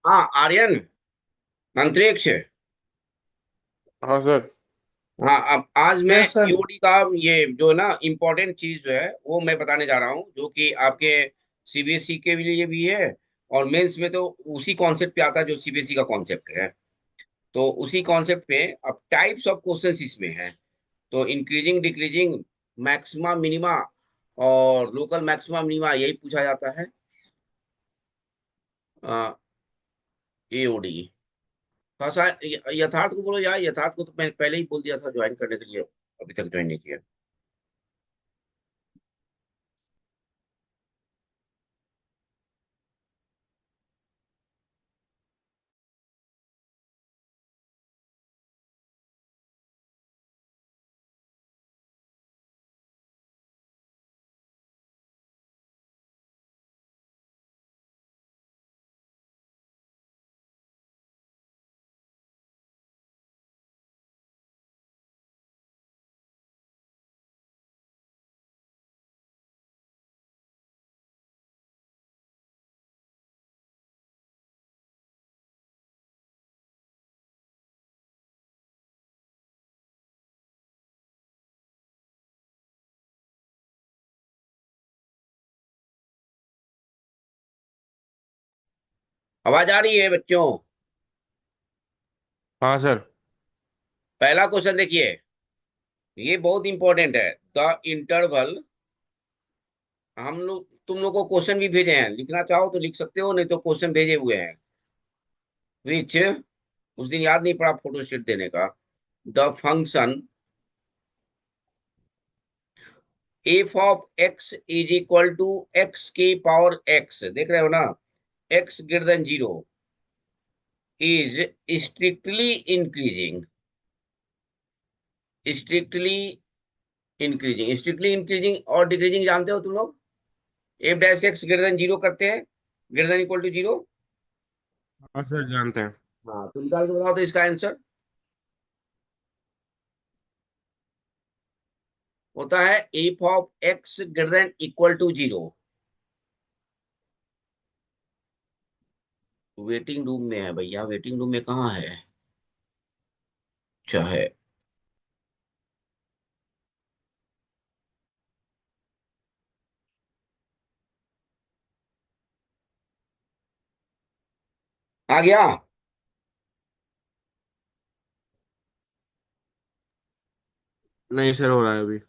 हाँ आर्यन, अंतरिक्ष। हाँ सर। हाँ, अब आज मैं यस सर। ईओडी का ये जो ना इम्पोर्टेंट चीज जो है वो मैं बताने जा रहा हूँ, जो कि आपके सीबीएसई के लिए भी है। और मेंस में तो उसी कॉन्सेप्ट पे आता है जो सीबीएसई का कॉन्सेप्ट है। तो उसी कॉन्सेप्ट पे अब टाइप्स ऑफ क्वेश्चंस इसमें है। तो इंक्रीजिंग डिक्रीजिंग, मैक्सिमा मिनिमा और लोकल मैक्सिमा मिनिमा, यही पूछा जाता है एओडी। थोड़ा सा यथार्थ को बोलो यार, यथार्थ को तो मैं पहले ही बोल दिया था ज्वाइन करने के लिए, अभी तक ज्वाइन नहीं किया। आवाज आ रही है बच्चों? हाँ सर। पहला क्वेश्चन देखिए, ये बहुत इंपॉर्टेंट है। द इंटरवल, हम लोग तुम लोग को क्वेश्चन भी भेजे हैं, लिखना चाहो तो लिख सकते हो, नहीं तो क्वेश्चन भेजे हुए हैं। विच, उस दिन याद नहीं पड़ा फोटो स्टेट देने का। The function F of X is equal to X की पावर एक्स, देख रहे हो ना, X greater than zero, is strictly increasing. Strictly increasing, strictly increasing और डिक्रीजिंग जानते हो तुम लोग? F dash X greater than zero करते हैं, greater than equal to zero. हाँ सर जानते हैं। हाँ तो निकाल के बताओ तो इसका आंसर होता है F of X greater than equal to zero. Waiting room में है भैया, वेटिंग रूम में कहाँ है? अच्छा है। आ गया। नहीं सर, हो रहा है अभी।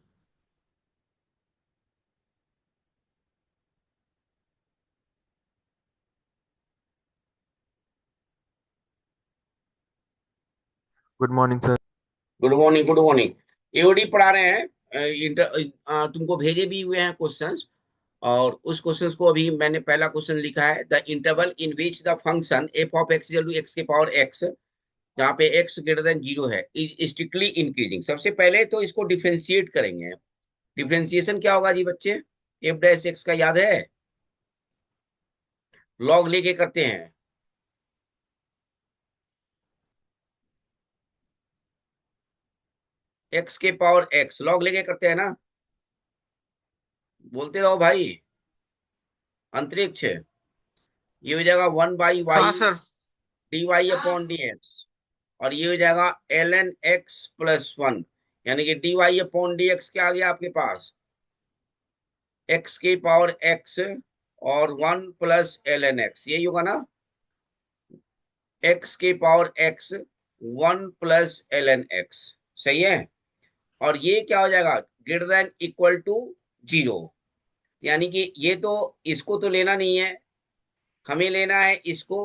Good morning sir. Good morning, good morning. AOD पढ़ा रहे हैं। तुमको भेजे भी हुए हैं क्वेश्चंस। और उस क्वेश्चंस को अभी मैंने पहला क्वेश्चन लिखा है, the interval in which the function F of X equal to X के पावर एक्स, जहाँ पे एक्स ग्रेटर देन जीरो है, इज स्ट्रिक्टली इंक्रीजिंग। सबसे पहले तो इसको डिफरेंशिएट करेंगे। डिफरेंशिएशन क्या होगा जी बच्चे? एफ डैश एक्स का याद है? लॉग लेके करते हैं। एक्स के पावर एक्स लॉग लेके करते हैं ना, बोलते रहो भाई। अंतरिक्ष, ये हो जाएगा वन बाई हाँ Y sir. D Y upon D X. और ये हो जाएगा L N X plus one, यानी कि D Y upon D X क्या आ गया आपके पास? एक्स की पावर एक्स और one plus L N X, यही होगा ना? एक्स की power X, one plus L N X, सही है। और ये क्या हो जाएगा? Greater than equal to zero. यानी कि ये तो, इसको तो लेना नहीं है, हमें लेना है इसको।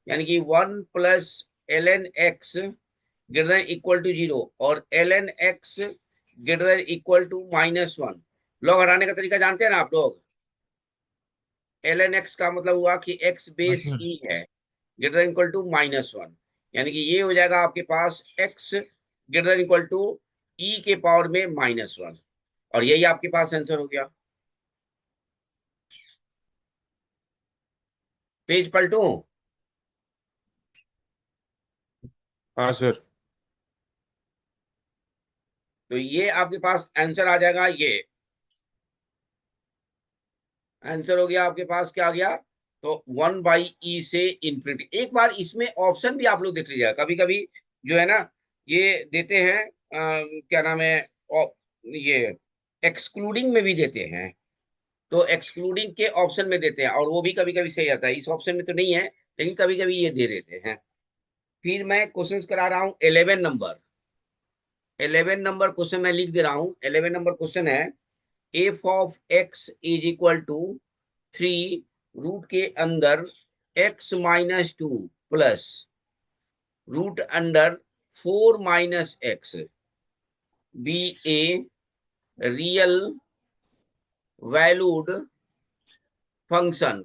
यानी कि one plus L N X greater than equal to zero, और L N X greater than equal to minus one. Log हटाने का तरीका जानते हैं ना आप लोग? एल एन एक्स का मतलब हुआ कि एक्स हाँ बेस सर। ई है, greater than equal to minus one. यानी कि ये हो जाएगा आपके पास X greater than equal to e के पावर में माइनस वन। और यही आपके पास आंसर हो गया। पेज पलटू। हाँ सर। तो ये आपके पास आंसर आ जाएगा। ये आंसर हो गया आपके पास, क्या आ गया? तो 1/e से इंफिनिटी। एक बार इसमें ऑप्शन भी आप लोग देख लीजिएगा, कभी कभी जो है ना ये देते हैं क्या नाम है, ये एक्सक्लूडिंग में भी देते हैं, तो एक्सक्लूडिंग के ऑप्शन में देते हैं और वो भी कभी कभी सही आता है। इस ऑप्शन में तो नहीं है, लेकिन कभी कभी ये दे देते हैं। फिर मैं क्वेश्चंस करा रहा हूँ 11 नंबर। 11 नंबर क्वेश्चन मैं लिख दे रहा हूँ। 11 नंबर क्वेश्चन है, F of X is equal to 3 root के अंदर x-2 plus root under 4 - x B A real valued function.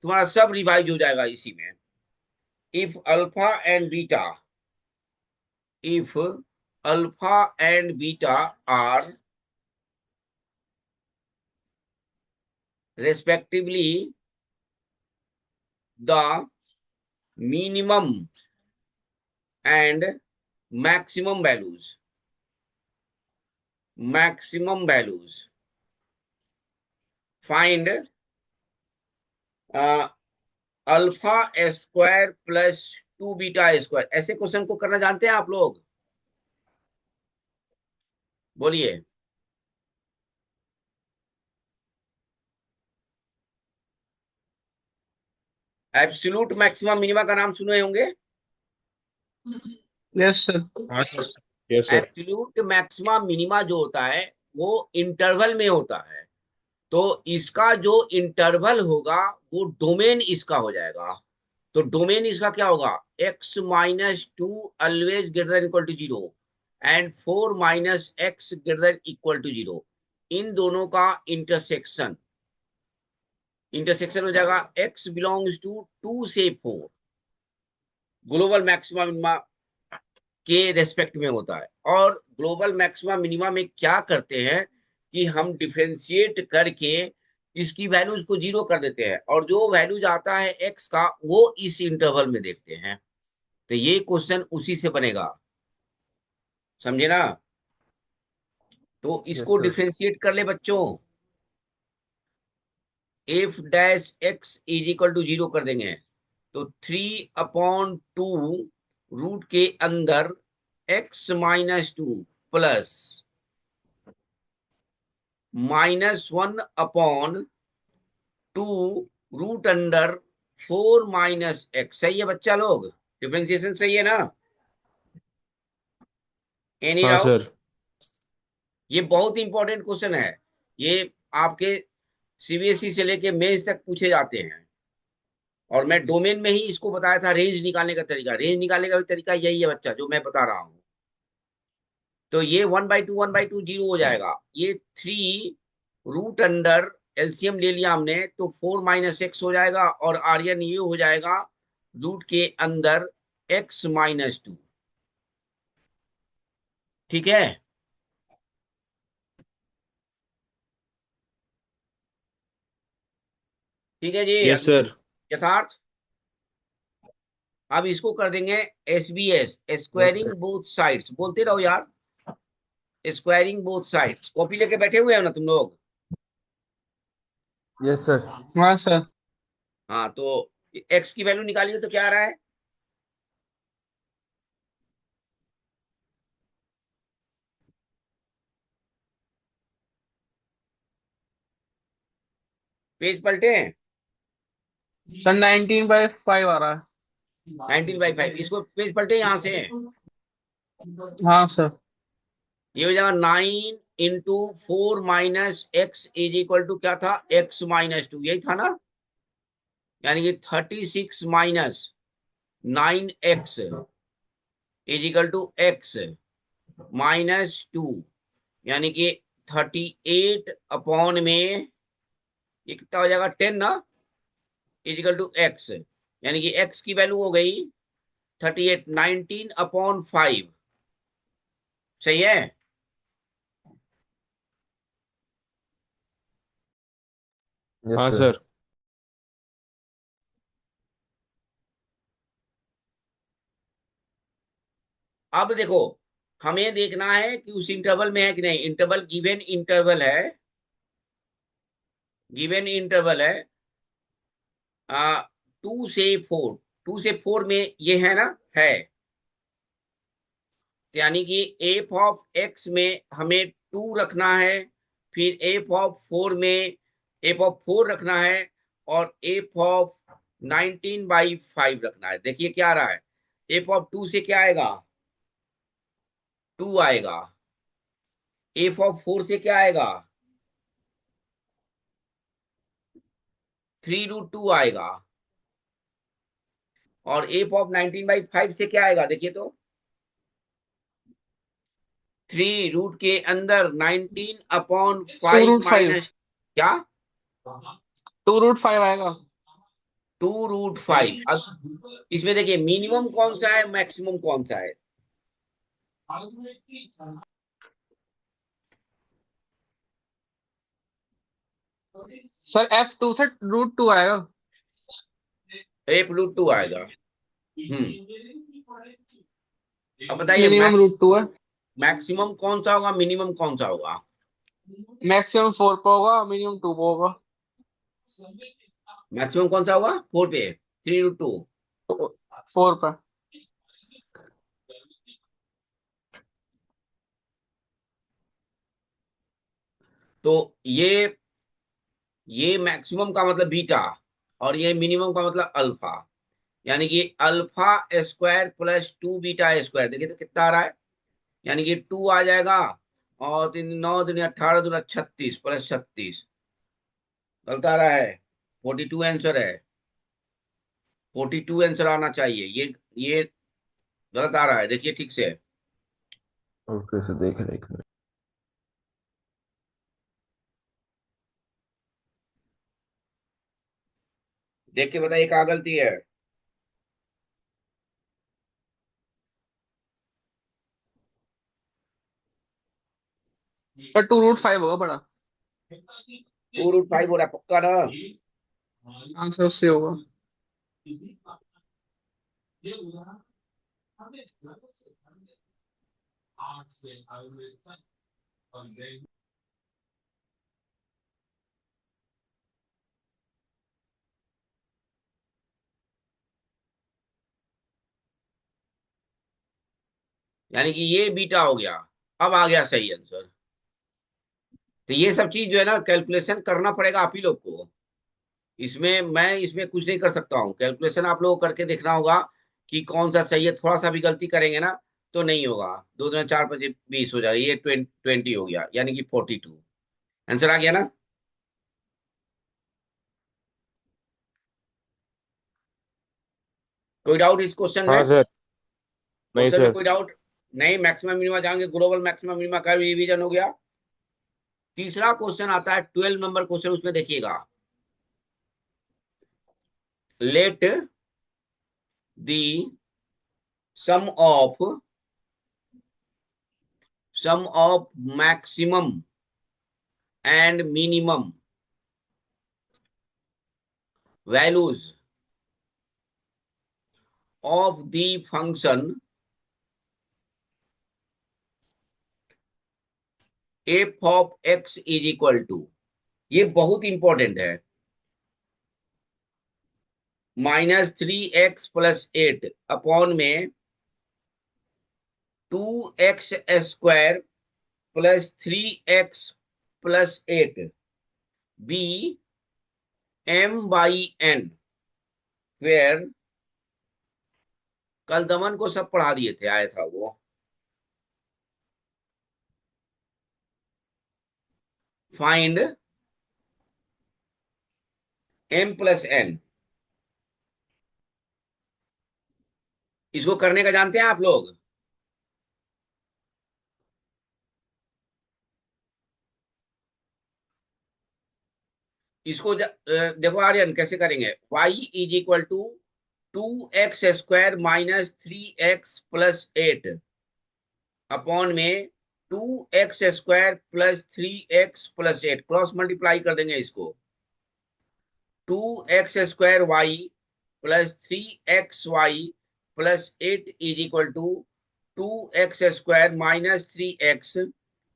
तुम्हारा सब रिवाइज हो जाएगा इसी में। If alpha and beta, if alpha and beta are respectively the minimum and maximum values, find alpha square plus 2 beta square. ऐसे question को करना जानते हैं आप लोग? बोलिए। एब्सोल्यूट मैक्सिमम मिनिमा का नाम सुने होंगे। Yes sir. हाँ sir. Yes sir. Absolute maxima minima जो होता है वो इंटरवल में होता है, तो इसका जो इंटरवल होगा वो डोमेन इसका हो जाएगा। तो डोमेन इसका क्या होगा, x-2 always greater than equal to 0 and 4 - x greater than equal to 0। इन दोनों का इंटरसेक्शन हो जाएगा x बिलोंग्स टू 2 से 4, ग्लोबल मैक्सिमा मिनिमा के रेस्पेक्ट में होता है। और ग्लोबल मैक्सिमा मिनिमा में क्या करते हैं कि हम डिफरेंशिएट करके इसकी वैल्यूज को 0 कर देते हैं, और जो वैल्यूज आता है x का वो इस इंटरवल में देखते हैं। तो ये क्वेश्चन उसी से बनेगा, समझे ना? तो यस इसको सर। डिफरेंशिएट कर ले बच्चों। F dash X is equal to 0 कर देंगे, तो 3/2 रूट के अंदर x-2 plus -1/2 root under 4 - x। सही है बच्चा लोग? डिफरेंशिएशन सही है ना? एनी हाँ डाउट? सर। ये बहुत इंपॉर्टेंट क्वेश्चन है। ये आपके सीबीएसई से लेके मेंस तक पूछे जाते हैं। और मैं डोमेन में ही इसको बताया था, रेंज निकालने का तरीका। रेंज निकालने का भी तरीका यही है बच्चा, जो मैं बता रहा हूँ। तो ये 1/2 0 हो जाएगा। ये 3 रूट अंडर एलसीएम ले लिया हमने, तो 4 - x हो जाएगा, और आर्यन ये हो जाएगा रूट के अंदर x-2। ठीक है? ठीक है जी, यस सर। यथार्थ। अब इसको कर देंगे SBS, yes sir. Squaring both sides. बोलते रहो यार, स्क्वायरिंग बोथ साइड्स। कॉपी लेके बैठे हुए हो ना तुम लोग? Yes sir. हाँ सर। हाँ, तो x की वैल्यू निकालिए तो क्या आ रहा है? पेज पलटे हैं। सर 19/5 आ रहा 19/5, इसको पेज पलटे यहाँ से। है। हाँ सर। ये हो जाएगा 9 into 4 - x is equal to क्या था, x-2, यही था ना? यानी कि 36 - 9x is equal to x-2, यानी कि 38 में ये कितना हो जाएगा, 10 ना, इजिकल टू x। यानी कि x की वैल्यू हो गई 38, 19/5। सही है? हाँ सर। अब देखो, हमें देखना है कि उस इंटरवल में है कि नहीं। इंटरवल गिवन इंटरवल है, गिवन इंटरवल है 2 से 4, 2 से 4 में ये है ना, है, यानी कि एफ ऑफ एक्स में हमें 2 रखना है, फिर एफ ऑफ 4 में एफ ऑफ 4 रखना है, और एफ ऑफ 19/5 रखना है। देखिए क्या आ रहा है, एफ ऑफ 2 से क्या आएगा, 2 आएगा, एफ ऑफ 4 से क्या आएगा, 3√2 आएगा, और एफ ऑफ 19/5 से क्या आएगा, देखिए तो 3 रूट के अंदर 19/5 2√5, माइनस क्या, 2√5 आएगा। 2√5। अब इसमें देखिए मिनिमम कौन सा है, मैक्सिमम कौन सा है, सर F2 से √2 आएगा। √2 आएगा। अब बताइए मिनिमम √2 है। मैक्सिमम कौन सा होगा, मिनिमम कौन सा होगा, मैक्सिमम 4 पे होगा, मिनिमम 2 पे होगा। मैक्सिमम कौन सा होगा, 4 पे, 3√2। 4 पे। तो ये मैक्सिमम का मतलब बीटा, और ये मिनिमम का मतलब अल्फा, यानी कि alpha square plus 2 beta square, देखिए तो कितना आ रहा है, यानी कि 2 आ जाएगा, और 9 × 3 = 18 × 36 प्लस 36, गलत आ रहा है, 42 आंसर है, 42 आंसर आना चाहिए, ये गलत आ रहा है, देखिए ठीक से, ओके से देख रहे एक मिनट। देख के बताइए क्या गलती है। सर 2√5 होगा बड़ा। 2√5 हो रहा है पक्का ना, आंसर उससे होगा। यानी कि ये बीटा हो गया, अब आ गया सही आंसर। तो ये सब चीज जो है ना, कैलकुलेशन करना पड़ेगा आप ही लोग को, इसमें मैं इसमें कुछ नहीं कर सकता हूँ, कैलकुलेशन आप लोगों को करके देखना होगा कि कौन सा सही है, थोड़ा सा भी गलती करेंगे ना तो नहीं होगा, 2 × 4 = 20 हो जाएगा, ये 20 हो गया, यानी कि 42 आंसर आ गया ना। कोई डाउट इस क्वेश्चन में, हाँ सर। नहीं क्वेश्चन में सर। कोई डाउट नहीं, मैक्सिमम मिनिमा जाएंगे, ग्लोबल मैक्सिमम मिनिमा का रिवीजन हो गया। तीसरा क्वेश्चन आता है 12 नंबर क्वेश्चन, उसमें देखिएगा, let the sum of maximum and minimum values of the function F of X is equal to, ये बहुत इंपॉर्टेंट है, -3x + 8 अपॉन में 2x² + 3x + 8 B m/n, where, कल दमन को सब पढ़ा दिए थे, आया था वो, फाइंड m+n, इसको करने का जानते हैं आप लोग, इसको देखो आर्यन कैसे करेंगे, y = 2x² - 3x + 8 अपॉन में 2x² + 3x + 8, क्रॉस मल्टीप्लाई कर देंगे इसको, 2x² y + 3xy + 8 = 2x² - 3x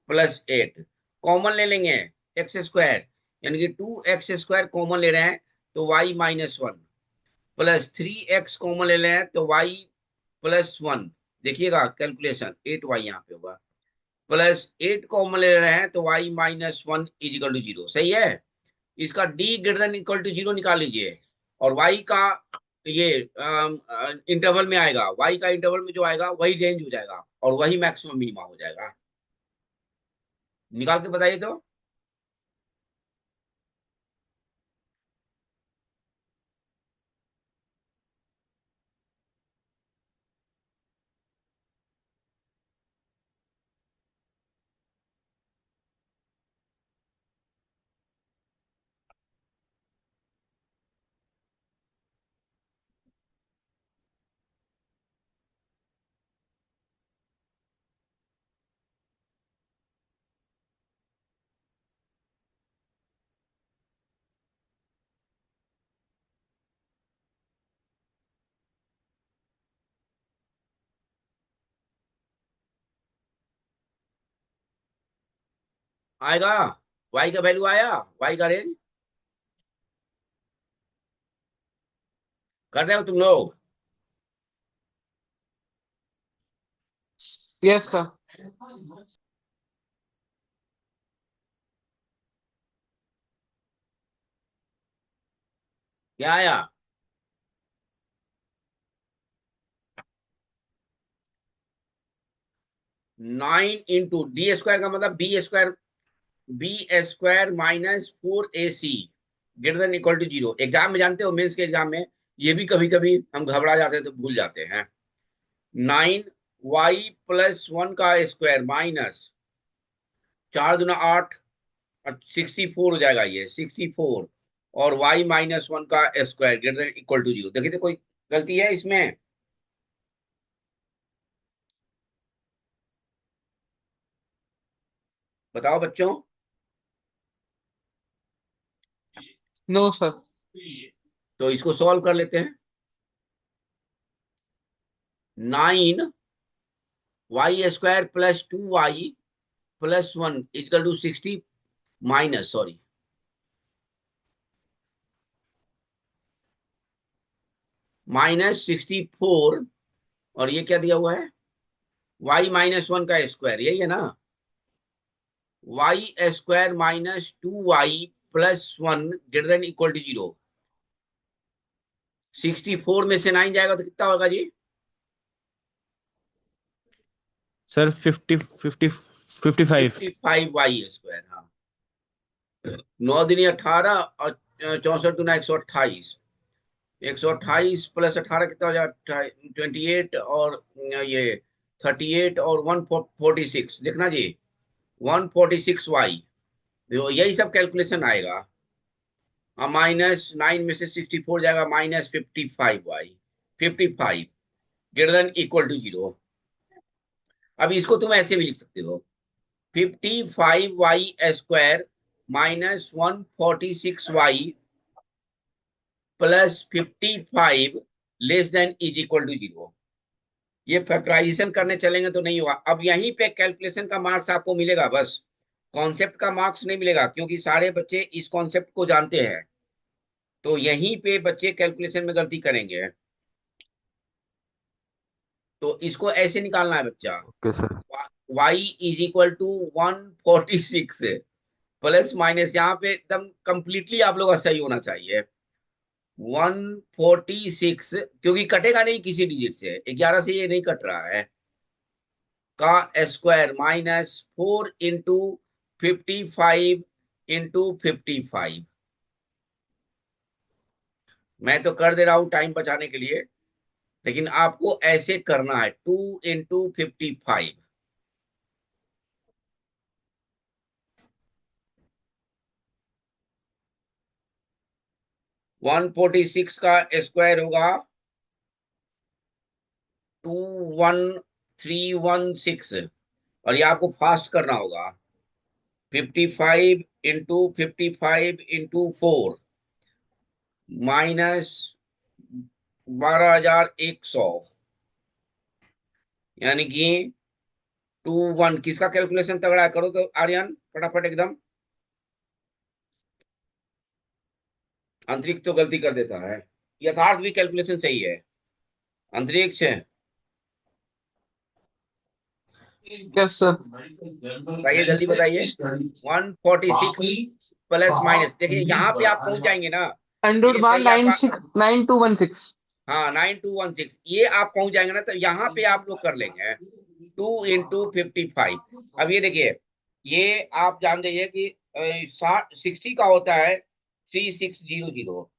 + 8, common ले लेंगे x², यानी कि 2x² कॉमन ले रहे हैं तो y - 1, प्लस 3x कॉमन ले लें तो y प्लस 1, देखिएगा कैलकुलेशन 8y यहाँ पे होगा, प्लस 8 कॉमन ले रहे हैं तो y माइनस 1 इजिकल टू 0, सही है। इसका d greater than equal to 0 निकाल लीजिए, और y का ये इंटरवल में आएगा, y का इंटरवल में जो आएगा वही रेंज हो जाएगा और वही मैक्सिमम मिनिमम हो जाएगा। निकाल के बताइए तो। आएगा, y का वैल्यू आया, y का रेंज कर रहे हो तुम लोग। Yes sir. क्या आया? 9 इंटू डी स्क्वायर का मतलब B square minus 4ac greater than equal to 0। Exam में जानते हो, मेंस के एग्जाम में ये भी कभी कभी हम घबरा जाते हैं तो भूल जाते हैं। 9y प्लस 1 का स्क्वायर माइनस 4 दूना 8, 64 हो जाएगा, ये 64, और y माइनस 1 का square greater than equal to 0। देखिए तो कोई गलती है इसमें? बताओ बच्चों। No sir. तो इसको सॉल्व कर लेते हैं। 9y square plus 2y plus 1 equal to 60 minus, sorry, minus 64, और ये क्या दिया हुआ है, y माइनस 1 का स्क्वायर, यही है ना, y square minus 2y plus 1 greater than equal to 0। 64 में से 9 जाएगा तो कितना होगा जी? सर 55। 55y स्क्वायर, हाँ। 9 दूनी 18 और 64 दूना 128, 128 प्लस 18 कितना हो जाएगा, 28, और ये 38 और 146, देखना जी, 146y, यही सब कैलकुलेशन आएगा। माइनस 9 में से 64 जाएगा, minus 55y, 55 greater than equal to 0। अब इसको तुम ऐसे भी लिख सकते हो, 55y square minus 146y plus 55 less than is equal to 0। ये फैक्टराइजेशन करने चलेंगे तो नहीं होगा। अब यहीं पे कैलकुलेशन का मार्क्स आपको मिलेगा, बस कॉन्सेप्ट का मार्क्स नहीं मिलेगा, क्योंकि सारे बच्चे इस कॉन्सेप्ट को जानते हैं। तो यहीं पे बच्चे कैलकुलेशन में गलती करेंगे। तो इसको ऐसे निकालना है बच्चा, okay sir. y is equal to 146 plus minus, यहाँ पे एकदम कंप्लीटली आप लोग का सही होना चाहिए, 146, क्योंकि कटेगा नहीं किसी डिजिट से, 11 से ये नहीं कट रहा है, का स्क्वायर माइनस 4 इंटू 55 इंटू 55। मैं तो कर दे रहा हूं टाइम बचाने के लिए, लेकिन आपको ऐसे करना है, 2 इंटू 55। 146 का स्क्वायर होगा 21316, और ये आपको फास्ट करना होगा, 55 इंटू 55 इंटू 4 माइनस 12100, यानी कि 21। किसका कैलकुलेशन तगड़ा है, करो तो आर्यन फटाफट एकदम। अंतरिक्ष तो गलती कर देता है। यथार्थ भी कैलकुलेशन सही है। अंतरिक्ष यस सर। बताइए, जल्दी बताइए। 146 प्लस माइनस, देखिए यहाँ पे आप पहुंच जाएंगे ना, अंडर ये बार सही आपका। 9216। हाँ 9216, ये आप पहुंच जाएंगे ना, तो यहाँ पे आप लोग कर लेंगे 2 × 55। अब ये देखिए, ये आप जान जाइए कि 60 का होता है 3600,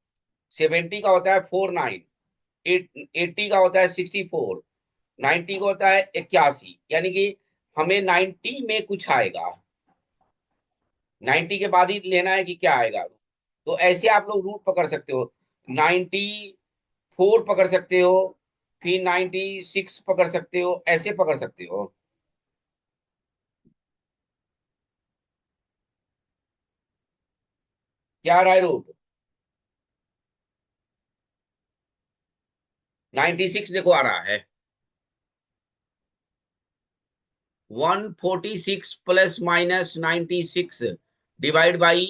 70 का होता है 49, 80 का होता है 64, 90 का होता है 81। यानी कि हमें 90 में कुछ आएगा, 90 के बाद ही लेना है कि क्या आएगा। तो ऐसे आप लोग रूट पकड़ सकते हो, 94 पकड़ सकते हो, फिर 96 पकड़ सकते हो, ऐसे पकड़ सकते हो। क्या आ रहा है रूट? 96 देखो आ रहा है, 146 प्लस माइनस 96 डिवाइड बाई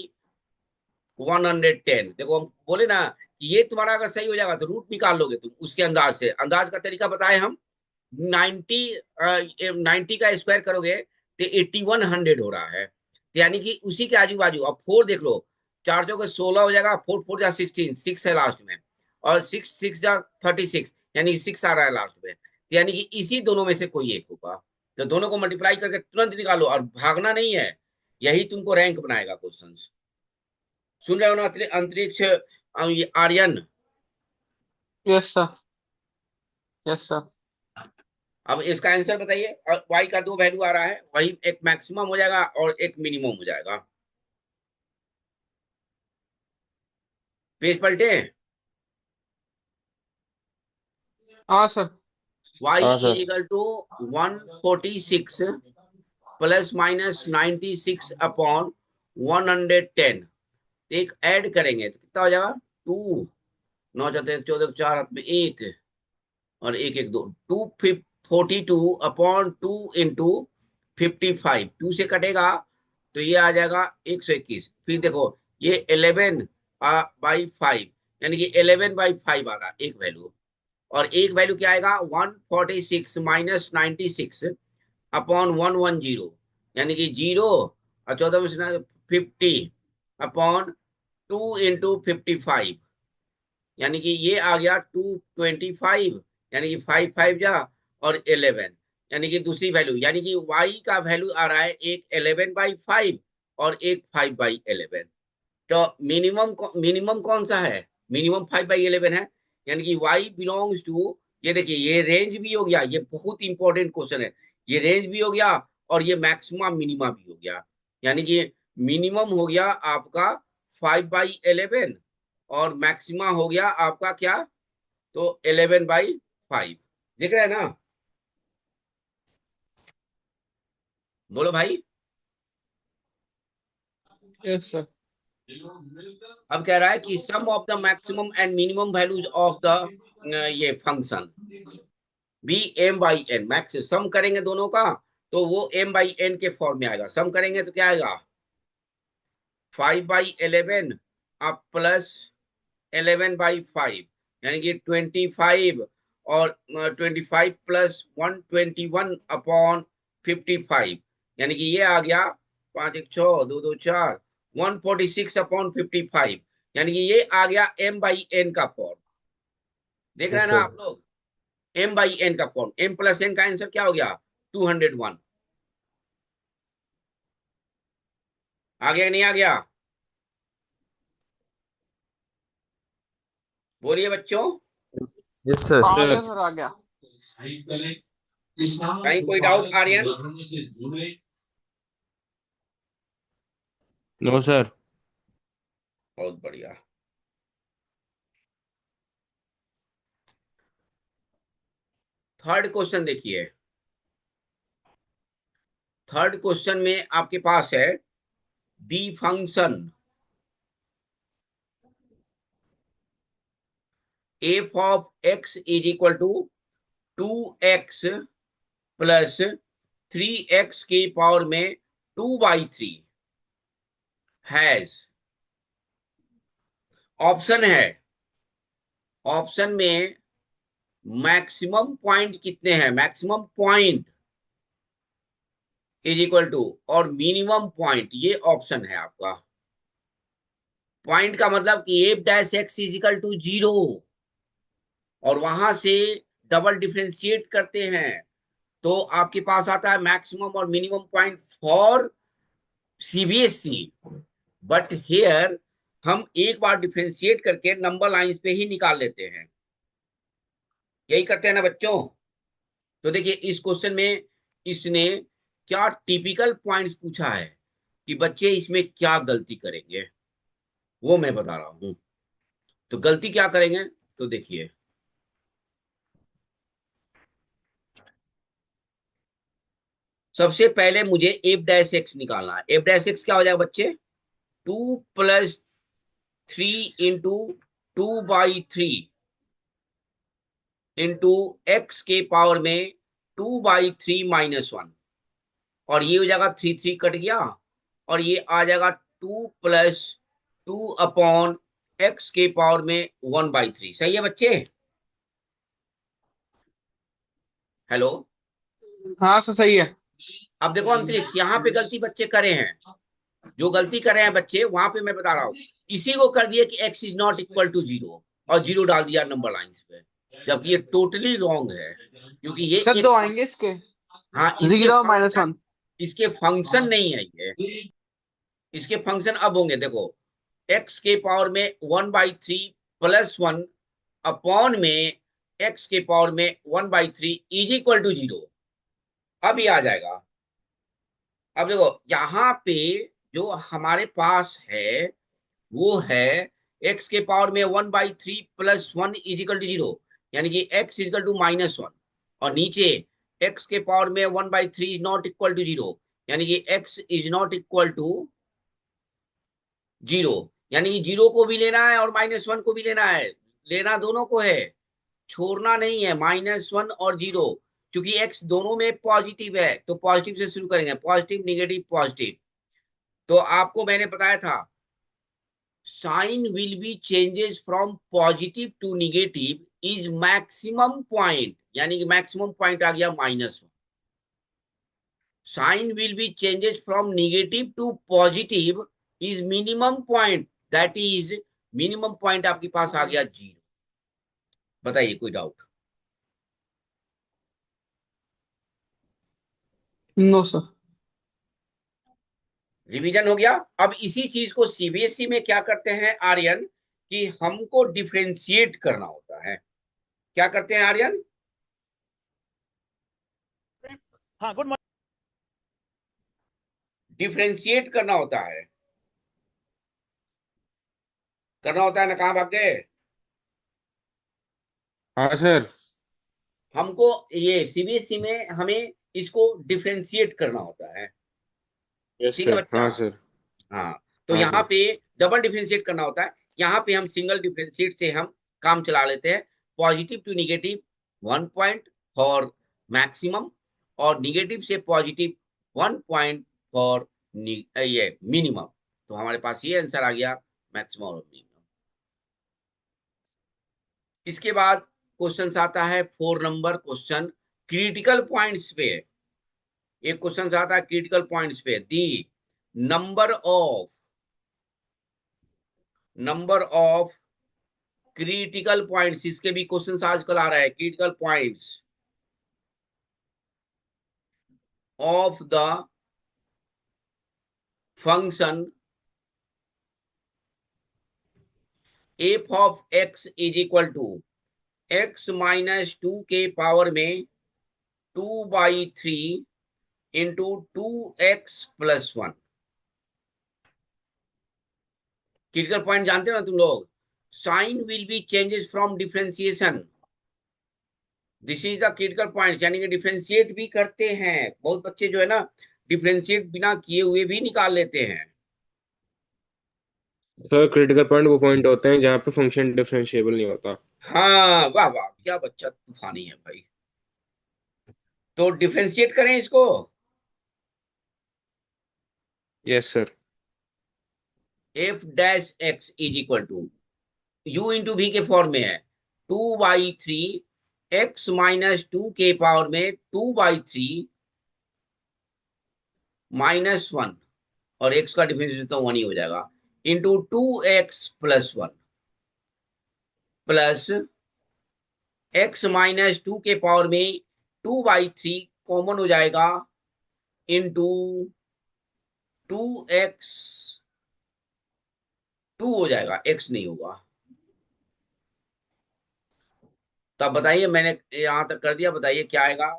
110। देखो हम बोले ना कि ये तुम्हारा अगर सही हो जाएगा तो रूट निकाल लोगे तुम उसके अंदाज से। अंदाज का तरीका बताए हम, 90 90 का स्क्वायर करोगे तो 8100 हो रहा है। तो यानी कि उसी के आजू बाजू। अब 4 देख लो, 4 चौके 16 हो जाएगा, 4 4 जा 16, 6 है लास्ट में, और 6 6 जा 36, यानी 6 आ रहा है लास्ट में। तो यानी कि इसी दोनों में से कोई एक होगा। तो दोनों को मल्टीप्लाई करके तुरंत निकालो, और भागना नहीं है, यही तुमको रैंक बनाएगा क्वेश्चन। सुन रहे हो ना अंतरिक्ष ये Aryan? Yes sir. Yes sir. अब इसका आंसर बताइए। और y का 2 वैल्यू आ रहा है, वही एक मैक्सिमम हो जाएगा और एक मिनिमम हो जाएगा। पेज पलटे। हाँ सर। y हाँ is sir. Equal to 146 plus minus 96 upon 110। एक ऐड करेंगे तो कितना हो जाएगा? 2 9 चौथे 14 4 हाथ में एक, और एक एक दो, 242 अपॉन 2 इंटू 55, 2 से कटेगा तो ये आ जाएगा 121। फिर देखो ये 11/5, यानी कि 11/5 आ रहा एक वैल्यू। और एक वैल्यू क्या आएगा? 146 माइनस 96 अपॉन 110, यानी कि 0 और 14 में से 50 अपॉन 2 × 55, यानी कि ये आ गया 225, यानी कि 5 5 जा और 11, यानी कि दूसरी वैल्यू, यानी कि y का वैल्यू आ रहा है एक 11/5 और एक 5/11। तो मिनिमम कौन सा है? मिनिमम 5/11 है, यानी कि y बिलोंग्स टू, ये देखिए ये रेंज भी हो गया, ये बहुत इंपॉर्टेंट क्वेश्चन है। ये रेंज भी हो गया और ये मैक्सिमम मिनिमा भी हो गया, यानी कि मिनिमम हो गया आपका 5/11 और मैक्सिमा हो गया आपका क्या? तो 11/5। दिख रहा है ना? बोलो भाई। Yes sir. अब कह रहा है कि sum of the maximum and minimum values of the ये function be m/n। Max sum करेंगे दोनों का तो वो m/n के फॉर्म में आएगा। सम करेंगे तो क्या आएगा? 5/11 अब प्लस 11/5, यानी कि 25, और 25 प्लस 121 अपॉन 55, यानी कि ये आ गया 5 1 6 2 2 4 146 अपॉन 55, यानी कि ये आ गया m/n का फॉर्म। देख रहे यस हैं ना सर। आप लोग? m/n का फॉर्म, m प्लस n का आंसर क्या हो गया? 201। आ गया नहीं आ गया? बोलिए बच्चों। Yes sir. आ सर गया सर, आ गया। कहीं कोई डाउट आर्यन? No sir. बहुत बढ़िया। थर्ड क्वेश्चन देखिए। थर्ड क्वेश्चन में आपके पास है the function F of X is equal to 2x plus 3x की पावर में 2/3 हैज, ऑप्शन है, ऑप्शन में मैक्सिमम पॉइंट कितने हैं, maximum point is equal to और मिनिमम पॉइंट, ये ऑप्शन है आपका। पॉइंट का मतलब कि F dash X is equal to 0, और वहां से डबल डिफरेंशिएट करते हैं तो आपके पास आता है मैक्सिमम और minimum point for CBSE. But here हम एक बार डिफरेंशिएट करके नंबर लाइंस पे ही निकाल लेते हैं, यही करते हैं ना बच्चों। तो देखिए इस क्वेश्चन में इसने क्या टिपिकल पॉइंट्स पूछा है कि बच्चे इसमें क्या गलती करेंगे, वो मैं बता रहा हूं। तो गलती क्या करेंगे, तो देखिए सबसे पहले मुझे एफ डैश एक्स निकालना है। एफ डैश एक्स क्या हो जाएगा बच्चे, 2+3 इंटू 2/3 इंटू एक्स के पावर में 2/3 - 1, और ये हो जाएगा 3 कट गया, और ये आ जाएगा 2+2 अपॉन एक्स के पावर में 1/3। सही है बच्चे, हेलो। हाँ सर सही है। अब देखो अंतरिक्ष, यहाँ पे गलती बच्चे करे हैं, जो गलती कर रहे हैं बच्चे वहां पे मैं बता रहा हूँ, इसी को कर दिया कि x is not equal to 0 और 0 डाल दिया नंबर लाइंस पे, जबकि ये टोटली रॉन्ग है, क्योंकि ये सर एक दो आएंगे इसके, हाँ 0 -1। इसके फंक्शन नहीं है ये, इसके फंक्शन अब होंगे देखो, x के पावर में 1/3 + 1 अपॉन में x के पावर में 1/3 इज इक्वल टू 0। अब ये आ जाएगा। अब देखो यहाँ पे जो हमारे पास है वो है x के पावर में 1/3 + 1 इज इक्वल टू 0, यानी कि x इज इक्वल टू -1, और नीचे x के पावर में 1/3 इज नॉट इक्वल टू 0, यानी कि x is not equal to 0, यानी कि 0 को भी लेना है और -1 को भी लेना है, लेना दोनों को है, छोड़ना नहीं है, -1 और 0, क्योंकि x दोनों में पॉजिटिव है तो पॉजिटिव से शुरू करेंगे, पॉजिटिव निगेटिव पॉजिटिव। तो आपको मैंने बताया था sign will be changes from positive to negative is maximum point, यानी कि मैक्सिमम पॉइंट आ गया -1। Sign will be changes from negative to positive is minimum point, that is minimum point आपके पास आ गया 0। बताइए कोई डाउट। No sir. रिवीजन हो गया। अब इसी चीज को सीबीएसई में क्या करते हैं आर्यन, कि हमको डिफ्रेंशिएट करना होता है। क्या करते हैं आर्यन, हाँ गुड मॉर्निंग। डिफ्रेंशिएट करना होता है, करना होता है ना, कहाँ भाग गए। हाँ सर। हमको ये सीबीएसई में हमें इसको डिफ्रेंशिएट करना होता है, यस ठीक है सर। बच्चा। हाँ सर। हाँ, तो हाँ यहाँ सर। पे डबल डिफरेंशिएट करना होता है, यहाँ पे हम सिंगल डिफरेंशिएट से हम काम चला लेते हैं। Positive to negative 1 point for maximum, और निगेटिव से पॉजिटिव 1 पॉइंट फॉर ये मिनिमम। तो हमारे पास ये आंसर आ गया, मैक्सिमम और मिनिमम। इसके बाद क्वेश्चन आता है 4 नंबर क्वेश्चन, क्रिटिकल पॉइंट्स पे। एक क्वेश्चन आता है क्रिटिकल पॉइंट्स पे, the number of critical points, इसके भी क्वेश्चंस आजकल आ रहा है, critical points of the function F of X is equal to x - 2 के पावर में 2/3 इंटू 2x + 1। क्रिटिकल पॉइंट जानते हो ना तुम लोग, sign will be changes from differentiation, this is the critical point, यानी कि डिफरेंशिएट भी करते हैं बहुत बच्चे जो है ना, डिफरेंशिएट बिना किए हुए भी निकाल लेते हैं। सर क्रिटिकल पॉइंट वो पॉइंट होते हैं जहाँ पे फंक्शन डिफरेंशिएबल नहीं होता। हाँ वाह वाह, क्या बच्चा तूफानी है भाई। तो डिफरेंशिएट करें इसको, yes sir. F dash X is equal to u into भी के फॉर्म में है, 2/3 x माइनस 2 के पावर में 2/3 -1 और x का डिफरेंशियल तो 1 ही हो जाएगा into 2x plus 1 plus x minus 2 के पावर में 2/3 कॉमन हो जाएगा इंटू 2x 2 हो जाएगा, x नहीं होगा। तब बताइए, मैंने यहां तक कर दिया, बताइए क्या आएगा।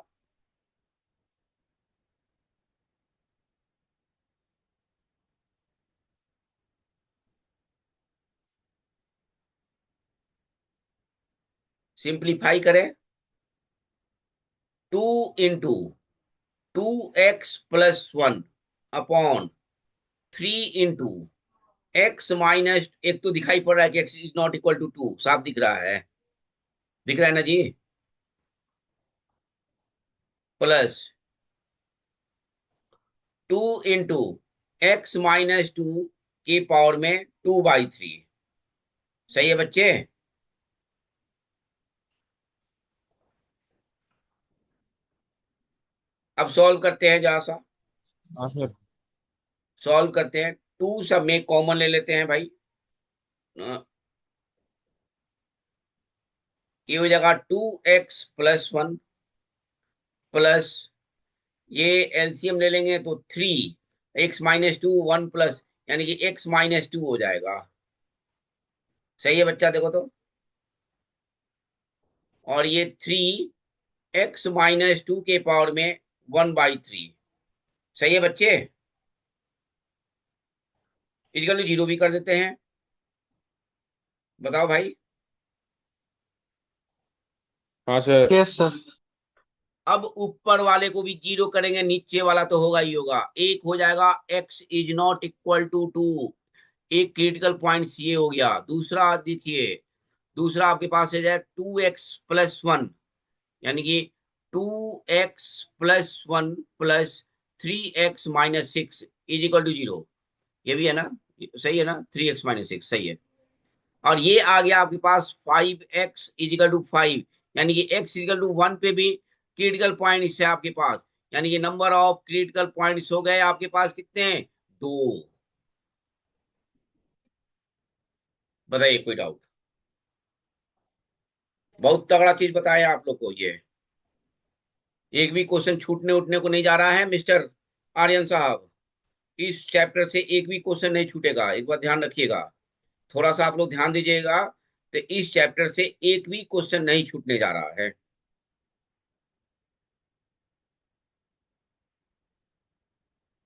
सिंप्लीफाई करें, 2 into 2x plus 1 upon 3 into x minus, एक तो दिखाई पड़ रहा है कि x is not equal to 2, साफ दिख रहा है, दिख रहा है ना जी, प्लस 2 इंटू x माइनस 2 के पावर में 2/3। सही है बच्चे? अब सॉल्व करते हैं जरा सा, हाँ सर। सॉल्व करते हैं। 2 सब में कॉमन ले लेते हैं भाई, ये हो जाएगा 2x प्लस 1 प्लस, ये एलसीएम ले लेंगे तो 3x माइनस 2 1 प्लस, यानी कि x माइनस 2 हो जाएगा। सही है बच्चा? देखो तो, और ये 3x माइनस 2 के पावर में 1/3। सही है बच्चे? इक्वल टू 0 भी कर देते हैं, बताओ भाई। हाँ सर। Yes sir. अब ऊपर वाले को भी 0 करेंगे, नीचे वाला तो होगा ही होगा। एक हो जाएगा x is not equal to 2, एक क्रिटिकल पॉइंट ये हो गया। दूसरा देखिए, दूसरा आपके पास है 2x प्लस 1, यानी कि 2x plus 1 plus 3x minus 6 is equal to 0। ये भी है ना, सही है ना, 3x माइनस 6 सही है। और ये आ गया आपके पास 5x इजिकल टू 5, यानी कि x इजिकल टू 1 पे भी क्रिटिकल पॉइंट्स है आपके पास, यानी कि नंबर ऑफ क्रिटिकल पॉइंट्स हो गए आपके पास कितने हैं? 2। बताइए कोई डाउट? बहुत तगड़ा चीज बताया आप लोग को ये, एक भी क्वेश्चन छूटने उठने को नहीं जा रहा है मिस्टर आर्यन साहब। इस चैप्टर से एक भी क्वेश्चन नहीं छूटेगा, एक बार ध्यान रखिएगा, थोड़ा सा आप लोग ध्यान दीजिएगा। तो इस चैप्टर से एक भी क्वेश्चन नहीं छूटने जा रहा है।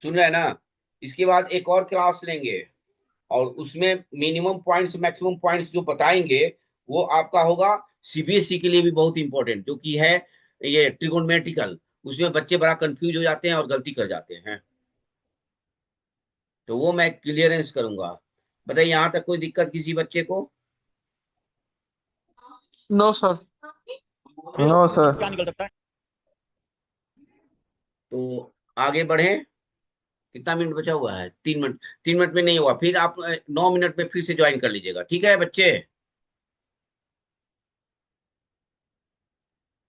सुन रहे हैं ना? इसके बाद एक और क्लास लेंगे और उसमें मिनिमम पॉइंट्स मैक्सिमम पॉइंट्स जो बताएंगे वो आपका होगा सीबीएसई के लिए भी बहुत इंपॉर्टेंट, जो कि है ये ट्रिगोनोमेट्रिकल। उसमें बच्चे बड़ा कंफ्यूज हो जाते हैं और गलती कर जाते हैं, तो वो मैं क्लियरेंस करूंगा। बताइए, यहां तक कोई दिक्कत किसी बच्चे को? No sir. No sir. क्या निकल सकता है? तो आगे बढ़े, कितना मिनट बचा हुआ है? 3 मिनट। 3 मिनट में नहीं हुआ, फिर आप 9 मिनट में फिर से ज्वाइन कर लीजिएगा, ठीक है बच्चे?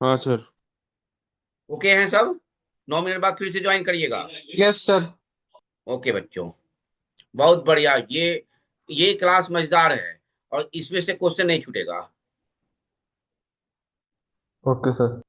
हाँ सर। ओके हैं सब? 9 मिनट बाद फिर से ज्वाइन करिएगा। Yes sir. ओके बच्चों, बहुत बढ़िया। ये क्लास मजेदार है और इसमें से क्वेश्चन नहीं छूटेगा। Okay sir.